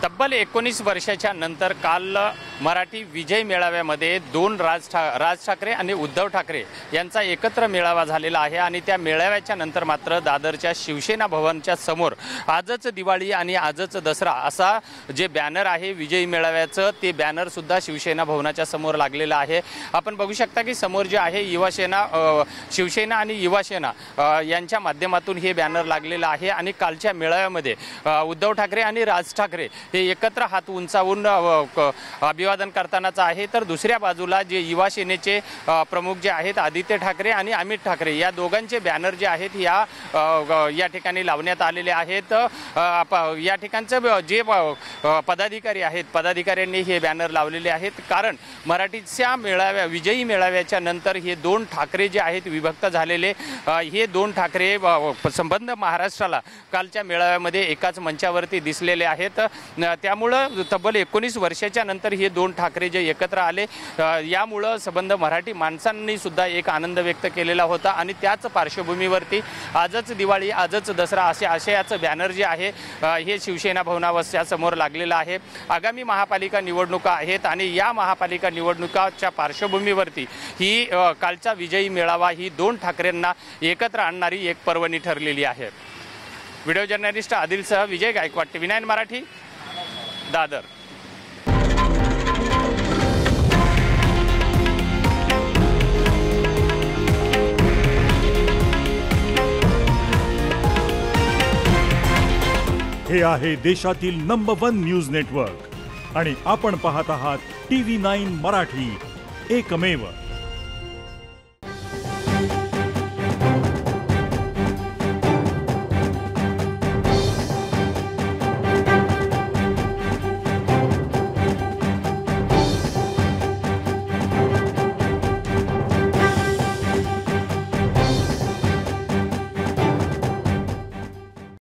तब्बल 19 वर्षाच्या नंतर काल मराठी विजय मेळाव्यामध्ये राज ठाकरे आणि उद्धव ठाकरे यांचा एकत्र मेळावा झालेला आहे आणि त्या मेळाव्याच्या नंतर मात्र दादरच्या शिवसेना भवनच्या समोर आजच दिवाळी आणि आजच दसरा असा जे बॅनर आहे विजय मेळाव्याचं ते बॅनर सुद्धा शिवसेना भवनाच्या समोर लागलेलं आहे। आपण बघू शकता की समोर जे आहे शिवसेना आणि युवासेना यांच्या माध्यमातून हे बॅनर लागलेलं आहे आणि कालच्या मेळाव्यामध्ये उद्धव ठाकरे आणि राज ठाकरे हे एकत्र हात उंचावून अभिवादन करतानाच आहे। तर दुसऱ्या बाजूला जे युवा सेनेचे प्रमुख जे आहेत आदित्य ठाकरे आणि अमित ठाकरे या दोघांचे बॅनर जे आहेत या ठिकाणी लावण्यात आलेले आहेत। या ठिकाणचे जे पदाधिकारी आहेत पदाधिकाऱ्यांनी हे बॅनर लावलेले आहेत कारण मराठीच्या विजयी मेळाव्याच्या नंतर हे दोन ठाकरे जे आहेत विभक्त झालेले हे दोन ठाकरे संबंध महाराष्ट्राला कालच्या मेळाव्यामध्ये एकाच मंचावरती दिसलेले आहेत। त्यामुळे तब्बल 19 वर्षाच्या नंतर हे दोन ठाकरे जे एकत्र आले यामुळे संबंध मराठी माणसांनी सुद्धा एक आनंद व्यक्त केलेला होता आणि त्याच पार्श्वभूमीवरती आजच दिवाळी आजच दसरा असे आशयाचं बॅनर जे आहे हे शिवसेना भवनाच्या समोर लागलेलं आहे। आगामी महापालिका निवडणुका आहेत आणि या महापालिका निवडणुकाच्या पार्श्वभूमीवरती ही कालचा विजयी मेळावा ही दोन ठाकरेंना एकत्र आणणारी एक पर्वणी ठरलेली आहे। व्हिडिओ जर्नलिस्ट आदिलसह विजय गायकवाड, TV9 मराठी, दादर। हे आहे देशातील नंबर 1 न्यूज नेटवर्क आणि आपण पाहत आहात TV9 मराठी, एकमेव।